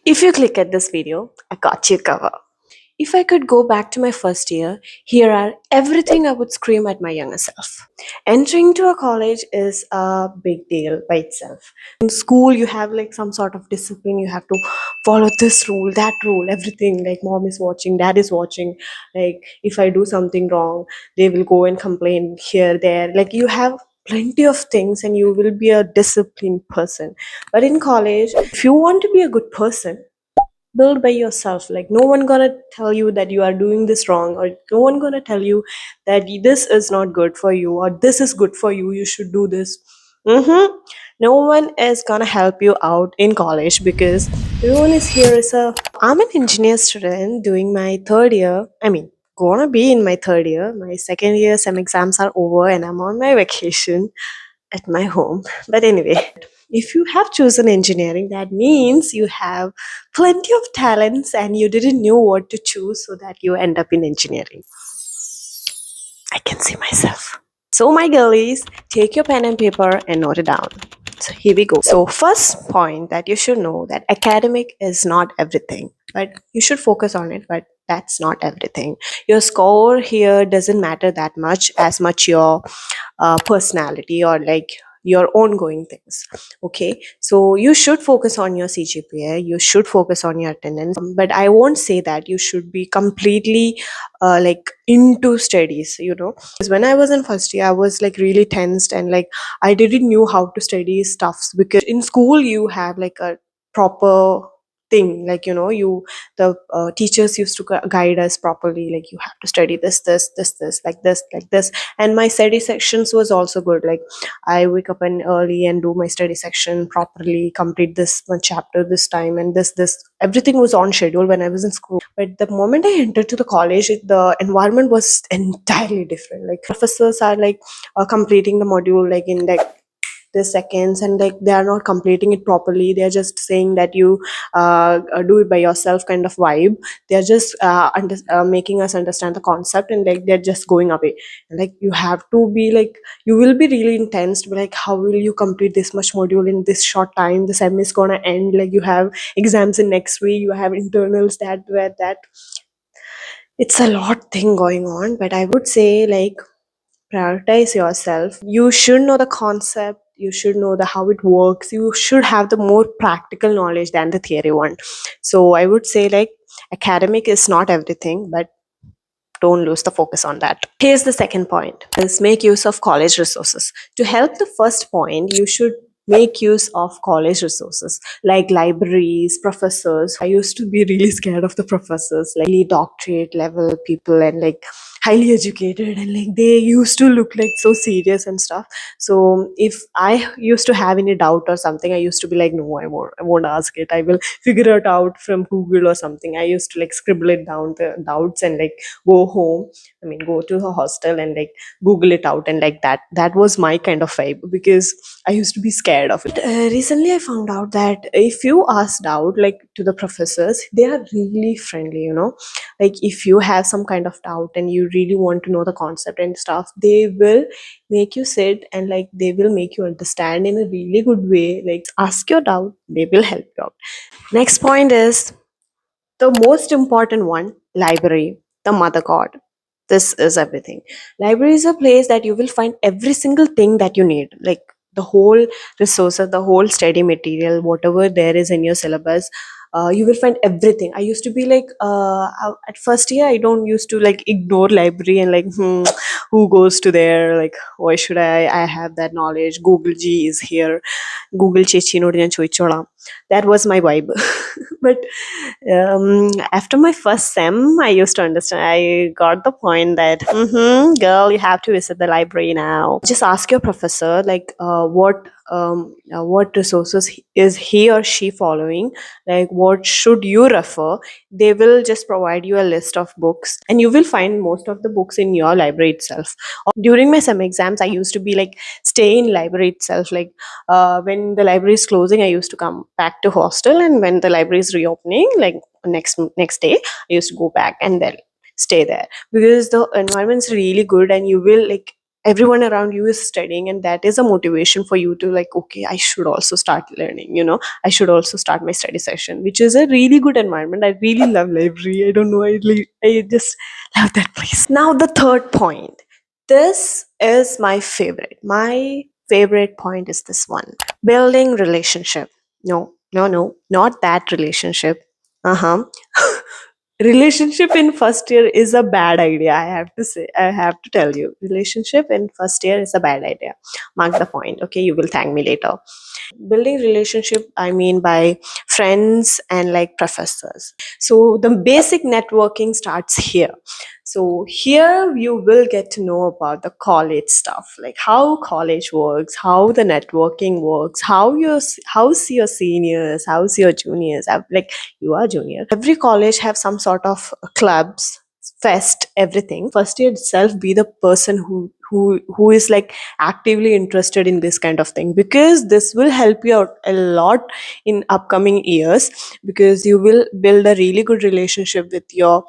If you click at this video, I got you cover. If I could go back to my first year, here are everything I would scream at my younger self. Entering to a college is a big deal by itself. In school, you have like some sort of discipline. You have to follow this rule, that rule, everything. Like mom is watching, dad is watching. Like if I do something wrong, they will go and complain here, there. Like you have plenty of things and you will be a disciplined person. But in college, if you want to be a good person, build by yourself. Like no one gonna tell you that you are doing this wrong, or no one gonna tell you that this is not good for you or this is good for you, you should do this. No one is gonna help you out in college because everyone is here is a I'm an engineer student doing my third year. Gonna be in my third year. My second year sem exams are over and I'm on my vacation at my home. But anyway, if you have chosen engineering, that means you have plenty of talents and you didn't know what to choose so that you end up in engineering. I can see myself. So, my girlies, take your pen and paper and note it down. So, here we go. So, first point that you should know that academic is not everything, but you should focus on it, but that's not everything. Your score here doesn't matter that much your personality or like your ongoing things. Okay, so you should focus on your CGPA, you should focus on your attendance, but I won't say that you should be completely like into studies, because when I was in first year I was like really tensed and like I didn't knew how to study stuffs, because in school you have like a proper thing, like you the teachers used to guide us properly, like you have to study this like this. And my study sections was also good, like I wake up in early and do my study section properly, complete this one chapter this time, and this everything was on schedule when I was in school. But the moment I entered to the college, the environment was entirely different. Like professors are like completing the module like in like the seconds, and like they are not completing it properly, they are just saying that you do it by yourself kind of vibe. They are just making us understand the concept, and like they're just going away. And like you have to be like, you will be really intense, but like how will you complete this much module in this short time? The sem is gonna end, like you have exams in next week, you have internals, that where that it's a lot thing going on. But I would say like prioritize yourself. You should know the concept, you should know the how it works, you should have the more practical knowledge than the theory one. So I would say like academic is not everything, but don't lose the focus on that. Here's the second point, is make use of college resources. To help the first point, you should make use of college resources like libraries, professors. I used to be really scared of the professors, like really doctorate level people and like highly educated, and like they used to look like so serious and stuff. So if I used to have any doubt or something, I used to be like, no, I won't ask it, I will figure it out from Google or something. I used to like scribble it down the doubts and like go home, go to the hostel and like Google it out, and like that was my kind of vibe, because I used to be scared of it. Recently I found out that if you ask out like to the professors, they are really friendly, like if you have some kind of doubt and you really want to know the concept and stuff, they will make you sit and like they will make you understand in a really good way. Like ask your doubt, they will help you out. Next point is the most important one, library, the mother god. This is everything. Library is a place that you will find every single thing that you need, like the whole resources, the whole study material, whatever there is in your syllabus. You will find everything. I used to be like at first year I don't used to like ignore library and like who goes to there, like why should I have that knowledge, Google G is here, Google chechi nodi ഞാൻ ചോദിച്ചോളാം. That was my vibe. But after my first sem, I used to understand. I got the point that, girl, you have to visit the library now. Just ask your professor, like, what resources is he or she following? Like, what should you refer? They will just provide you a list of books, and you will find most of the books in your library itself. During my sem exams, I used to be like stay in library itself, like when the library is closing, I used to come back to hostel, and when the library is reopening, like next day, I used to go back and then stay there, because the environment's really good and you will like everyone around you is studying, and that is a motivation for you to like, okay, I should also start learning, I should also start my study session, which is a really good environment. I really love library. I don't know, I just love that place. Now the third point, this is my favorite point is this one: building relationship. No, no, no, not that relationship. Uh-huh. Relationship in first year is a bad idea. I have to tell you, relationship in first year is a bad idea. Mark the point. Okay, you will thank me later. Building relationship, I mean by friends and like professors. So the basic networking starts here. So here you will get to know about the college stuff, like how college works, how the networking works, how's your seniors, how's your juniors. Like, you are junior, every college have some sort of clubs, fest, everything. First year itself, be the person who is like actively interested in this kind of thing, because this will help you out a lot in upcoming years, because you will build a really good relationship with your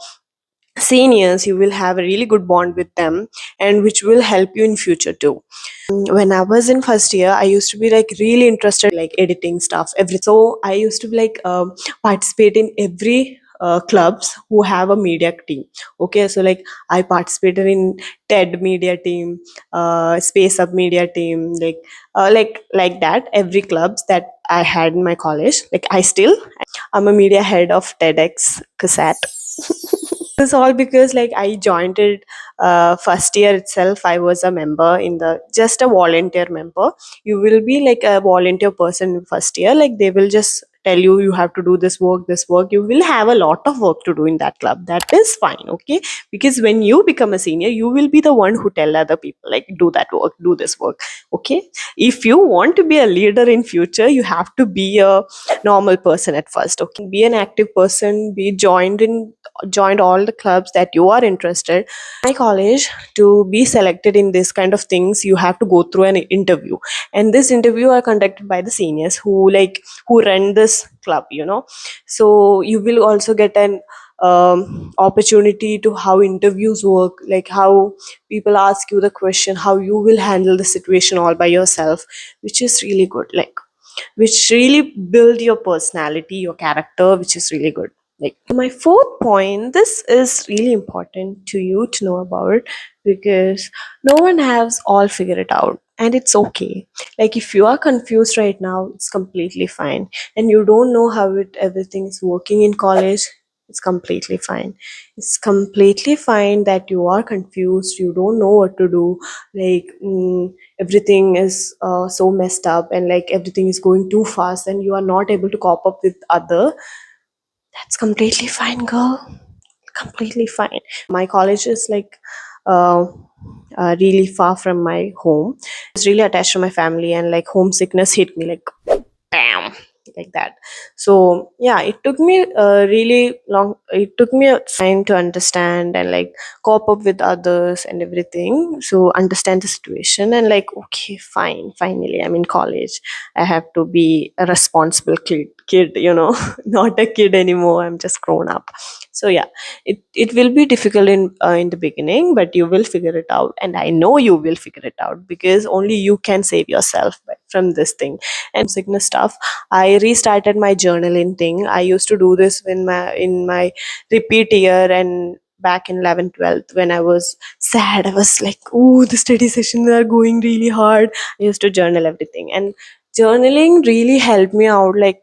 seniors. You will have a really good bond with them, and which will help you in future too. When I was in first year, I used to be like really interested like editing stuff, every so I used to be like participate in every clubs who have a media team. Okay, so like I participated in TED media team, Space Up media team, like that, every clubs that I had in my college. Like, I'm a media head of TEDx cassette. This all because like I joined it first year itself. I was a member in the just a volunteer member. You will be like a volunteer person in first year. Like, they will just tell you, you have to do this work, this work. You will have a lot of work to do in that club. That is fine, okay? Because when you become a senior, you will be the one who tell other people like, do that work, do this work. Okay, if you want to be a leader in future, you have to be a normal person at first. Okay, be an active person, be joined all the clubs that you are interested. My college, to be selected in this kind of things, you have to go through an interview, and this interview are conducted by the seniors who run this club. So you will also get an opportunity to how interviews work, like how people ask you the question, how you will handle the situation all by yourself, which is really good, like which really build your personality, your character, which is really good. Like, my fourth point, this is really important to you to know about, because no one has all figured it out, and it's okay. Like, if you are confused right now, it's completely fine, and you don't know how everything is working in college, it's completely fine. It's completely fine that you are confused, you don't know what to do. Like, everything is so messed up, and like everything is going too fast, and you are not able to cope up with other. That's completely fine, girl. Completely fine. My college is like uh, really far from my home. It's really attached to my family, and like homesickness hit me like bam, like that. So yeah, it took me really long. It took me a time to understand and like cope up with others and everything. So understand the situation, and like, okay, fine. Finally, I'm in college. I have to be a responsible kid, not a kid anymore. I'm just grown up. So yeah, it will be difficult in the beginning, but you will figure it out, and I know you will figure it out, because only you can save yourself from this thing. And sickness stuff, I restarted my journaling thing. I used to do this in my repeat year, and back in 11th 12th, when I was sad, I was like, oh, the study sessions are going really hard. I used to journal everything, and journaling really helped me out. Like,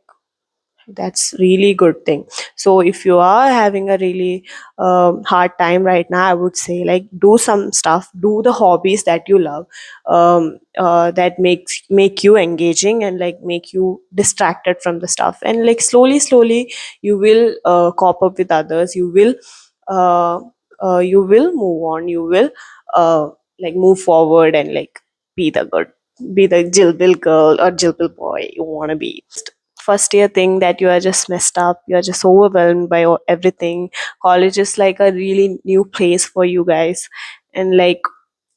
that's really good thing. So if you are having a really hard time right now, I would say like, do some stuff, do the hobbies that you love, that make you engaging, and like make you distracted from the stuff, and like slowly you will cope up with others. Uh, you will move on, you will uh, like move forward, and like be the good, be the jilbil girl or jilbil boy you want to be. First year thing that you are just messed up, you are just overwhelmed by everything. College is like a really new place for you guys, and like,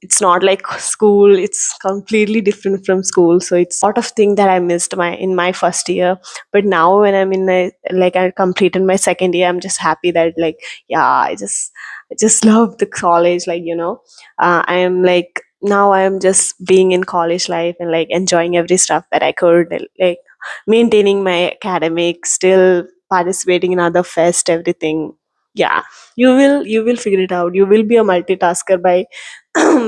it's not like school, it's completely different from school. So it's a lot of thing that I missed in my first year. But now when I'm I completed my second year, I'm just happy that like, yeah, I just love the college. Like, I am like now I am just being in college life and like enjoying every stuff that I could, like maintaining my academics, still participating in other fest, everything. Yeah, you will figure it out. You will be a multitasker by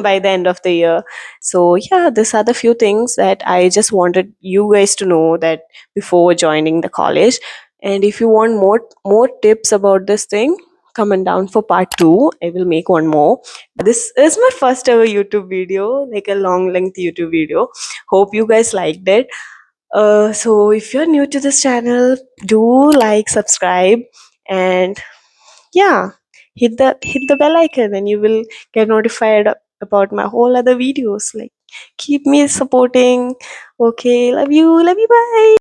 by the end of the year. So yeah, these are the few things that I just wanted you guys to know that before joining the college. And if you want more tips about this thing, comment down for part 2. I will make one more. This is my first ever YouTube video, like a long length YouTube video. Hope you guys liked it. So if you're new to this channel, do like, subscribe, and yeah, hit the bell icon, and you will get notified about my whole other videos. Like, keep me supporting. Okay, love you, bye.